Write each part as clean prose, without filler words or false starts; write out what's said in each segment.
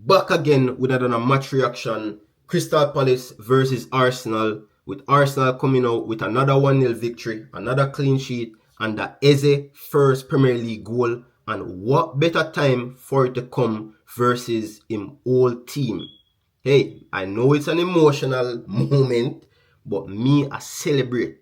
back again with another match reaction. Crystal Palace versus Arsenal, with Arsenal coming out with another 1-0 victory, another clean sheet, and the Eze first Premier League goal. And what better time for it to come versus him old team. Hey, I know it's an emotional moment, but me I celebrate.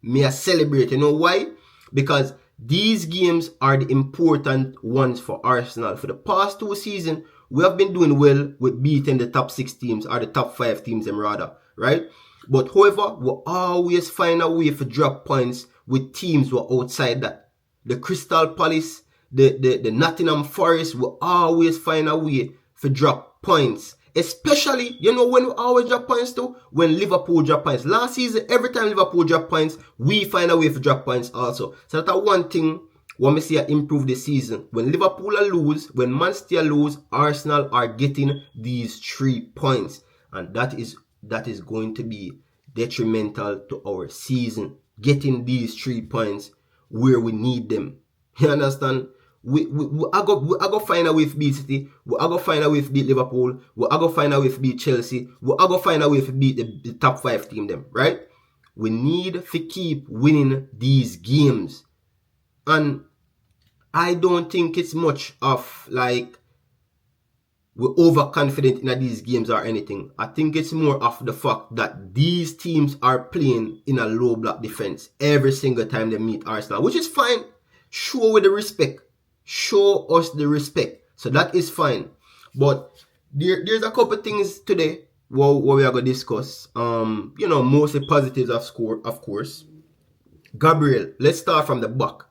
Me I celebrate. You know why? Because these games are the important ones for Arsenal. For the past 2 seasons, we have been doing well with beating the top 6 teams, or the top 5 teams them rather, right? But however, we always find a way to drop points with teams who are outside that. The Crystal Palace, the Nottingham Forest will always find a way to drop points. Especially, you know, when we always drop points too, when Liverpool drop points. Last season, every time Liverpool drop points, we find a way to drop points also. So that's one thing what we see improve this season. When Liverpool lose, when Man City lose, Arsenal are getting these 3 points. And that is going to be detrimental to our season. Getting these 3 points where we need them. You understand? I go find a way to beat City. I go find a way to beat Liverpool. I go find a way to beat Chelsea. I go find a way to beat the top 5 team them, right? We need to keep winning these games. And I don't think it's much of like we're overconfident in these games or anything. I think it's more of the fact that these teams are playing in a low block defense every single time they meet Arsenal, which is fine. Show with the respect. Show us the respect. So that is fine. But there's a couple things today what we are going to discuss. You know, mostly positives of course. Gabriel, let's start from the back.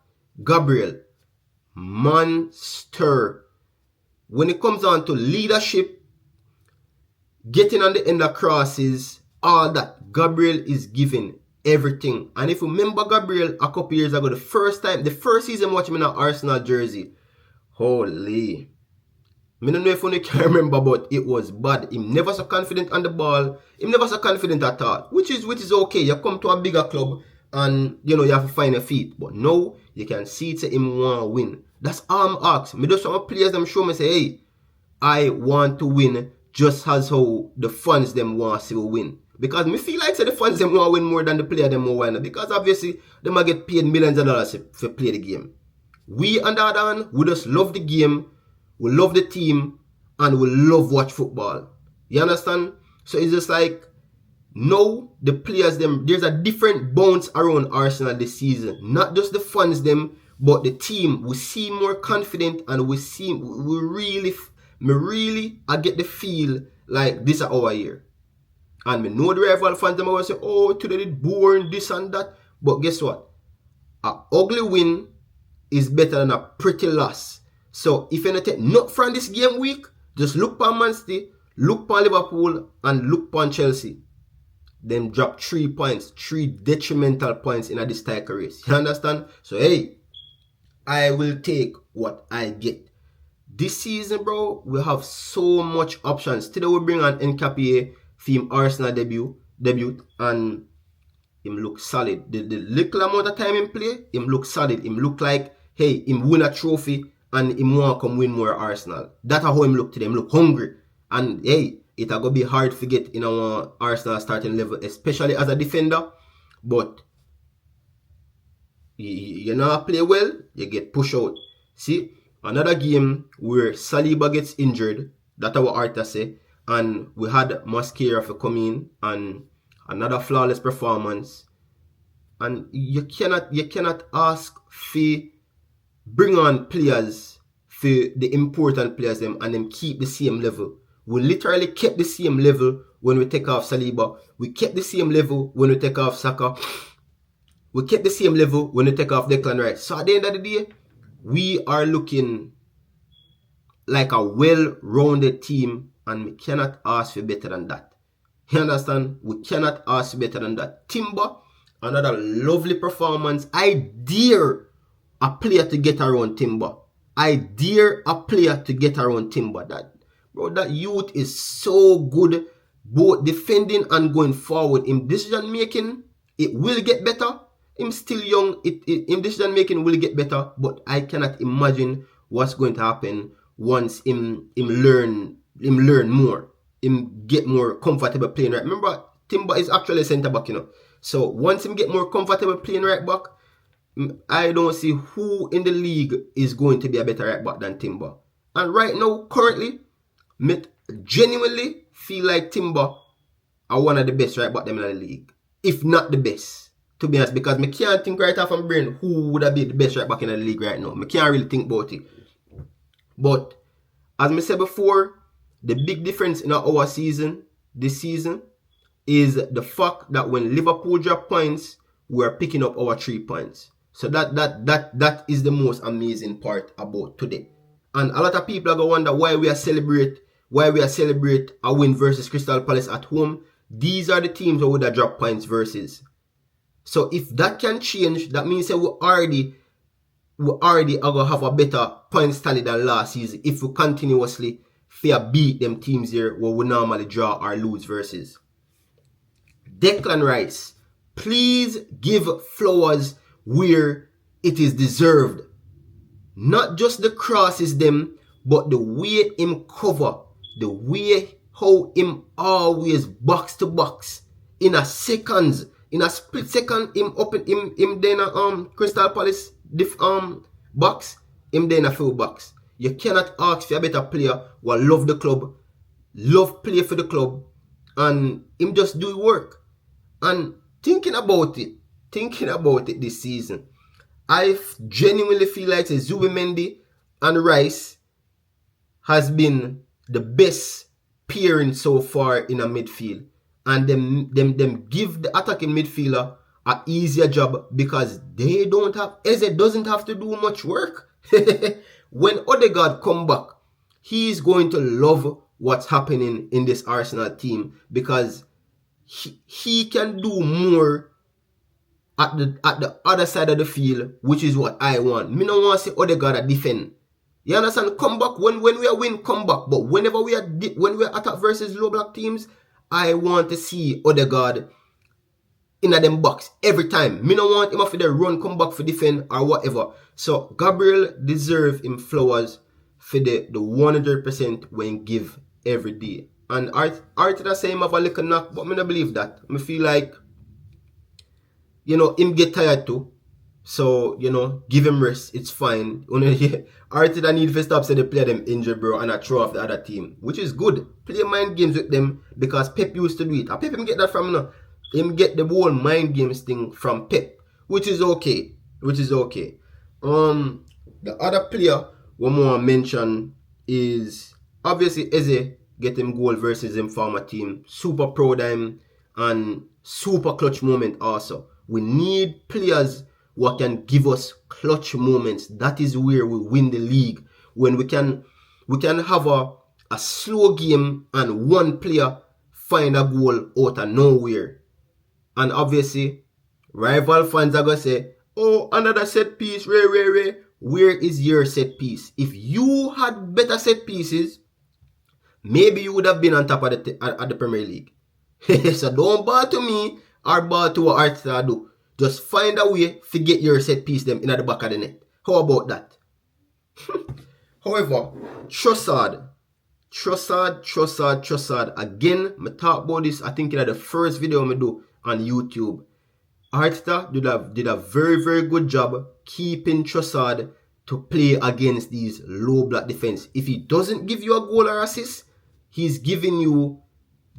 Gabriel, monster. When it comes down to leadership, getting on the end of crosses, all that, Gabriel is giving everything. And if you remember Gabriel a couple years ago, the first season watching him in an Arsenal jersey, holy, I don't know if you can remember, but it was bad. Him never so confident on the ball. Him never so confident at all, which is okay. You come to a bigger club and you know you have to find your feet. But now you can see to him want to win. That's all I'm asking. Me just some players them show me say, hey, I want to win just as how the fans them want to see we win. Because me feel like say the fans them want to win more than the player them want to win. Because obviously they might get paid millions of dollars to play the game. We on the other hand, we just love the game, we love the team, and we love watch football. You understand? So it's just like now the players them, there's a different bounce around Arsenal this season. Not just the fans them, but the team. We seem more confident, and we really I get the feel like this is our year. And me know the rival fans them always say, oh, today it's boring, this and that. But guess what? An ugly win is better than a pretty loss. So if you take not from this game week, just look on Man City, look on Liverpool, and look on Chelsea. Them drop 3 points, 3 detrimental points in a this type of race. You understand? So hey, I will take what I get. This season, bro, we have so much options. Today we bring on Nketiah for him Arsenal debut, and him look solid. The little amount of time him play, him look solid. Him look like, hey, him win a trophy and him want to come win more Arsenal. That's how him look today. Him look hungry. And hey, it's going to be hard to get in our Arsenal starting level, especially as a defender. But you know play well, you get pushed out. See, another game where Saliba gets injured, that's our Arteta say, and we had Mascara for come in and another flawless performance. And you cannot ask for bring on players for the important players them and them keep the same level. We literally kept the same level when we take off Saliba. We kept the same level when we take off Saka. We kept the same level when we take off Declan Rice. So at the end of the day, we are looking like a well-rounded team, and we cannot ask for better than that. You understand? We cannot ask for better than that. Timber, another lovely performance. I dare a player to get around Timber. I dare a player to get around Timber. That youth is so good, both defending and going forward. In decision making, it will get better. I'm still young. In decision making will get better, but I cannot imagine what's going to happen once him learn more, him get more comfortable playing right. Remember, Timber is actually a centre back, So once him get more comfortable playing right back, I don't see who in the league is going to be a better right back than Timber. And right now, currently, me genuinely feel like Timber are one of the best right back them in the league, if not the best. To be honest, because me can't think right off my brain who would have been the best right back in the league right now. Me can't really think about it. But as I said before, the big difference in our season this season is the fact that when Liverpool drop points, we are picking up our 3 points. So that is the most amazing part about today. And a lot of people are gonna wonder why we are celebrate a win versus Crystal Palace at home. These are the teams that would have dropped points versus. So if that can change, that means that we already are gonna have a better points tally than last season if we continuously beat them teams here where we normally draw or lose versus. Declan Rice, please give flowers where it is deserved. Not just the crosses them, but the way him cover, the way how him always box to box in a split second, him open him then a Crystal Palace box, him then a full box. You cannot ask for a better player who love the club, love play for the club, and him just do work. And thinking about it this season, I genuinely feel like Zubimendi and Rice has been the best pairing so far in a midfield. And them give the attacking midfielder an easier job because Eze doesn't have to do much work. When Odegaard come back, he's going to love what's happening in this Arsenal team because he can do more at the other side of the field, which is what I want. Me don't want to see Odegaard defend. You understand? Come back when we are win, come back. But whenever we are attack versus low block teams, I want to see Odegaard in them box every time. Me don't want him after the run, come back for defend or whatever. So Gabriel deserve him flowers for the 100% when give every day. And Arteta say him have a little knock, but me don't believe that. Me feel like, him get tired too. So, give him rest. It's fine. Arteta need to stop say they play them injured, bro, and I throw off the other team, which is good. Play mind games with them because Pep used to do it. Pep him get that from him get the whole mind games thing from Pep, which is okay. The other player one more mention is obviously Eze get him goal versus him former team. Super proud of him and super clutch moment also. We need players who can give us clutch moments. That is where we win the league. When we can have a slow game and one player find a goal out of nowhere. And obviously, rival fans are going to say, oh, another set piece, Ray. Where is your set piece? If you had better set pieces, maybe you would have been on top of the Premier League. So don't bow to me or bow to what Arteta do. Just find a way to get your set piece them in the back of the net. How about that? However, Trossard. Again, I talk about this, I think in the first video I do on YouTube. Arteta did a very, very good job keeping Trossard to play against these low block defense. If he doesn't give you a goal or assist, he's giving you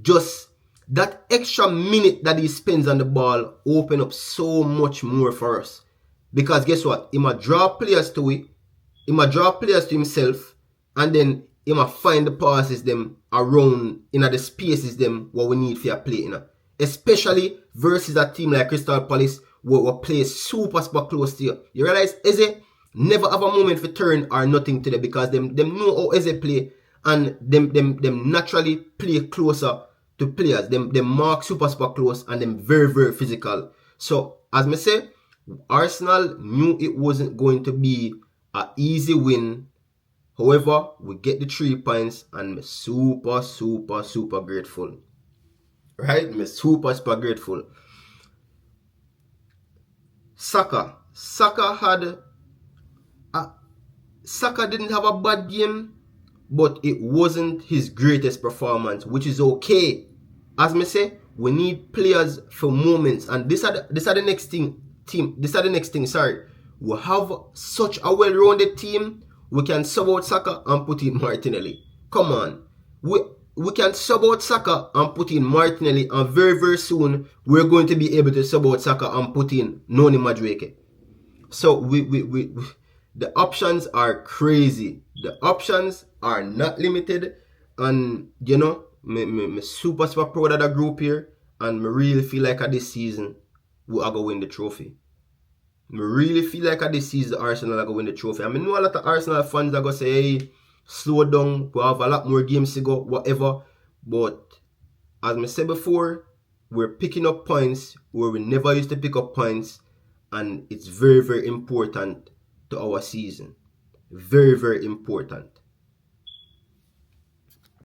just that extra minute that he spends on the ball open up so much more for us. Because guess what? He might draw players to it. He might draw players to himself. And then he might find the passes them around in the spaces them what we need for a play. Especially versus a team like Crystal Palace where we play super close to you. You realize Eze never have a moment for turn or nothing to them because them know how Eze play and them naturally play closer to players. Them mark super close and them very, very physical. So as I say, Arsenal knew it wasn't going to be an easy win. However, we get the 3 points and I'm super grateful. Right? I'm super grateful. Saka didn't have a bad game. but it wasn't his greatest performance, which is okay. As me say, we need players for moments, and this are the next thing. Sorry, we have such a well-rounded team. We can sub out Saka and put in Martinelli. Come on, we can sub out Saka and put in Martinelli, and very very soon we're going to be able to sub out Saka and put in Noni Madueke. So we the options are crazy. The options are not limited, and you know, me super proud of the group here, and me really feel like at this season we are going to win the trophy. Me really feel like at this season Arsenal are going to win the trophy. I mean, know a lot of Arsenal fans are going to say, hey, slow down, we have a lot more games to go, whatever. But as I said before, we're picking up points where we never used to pick up points, and it's very, very important to our season. Very, very important.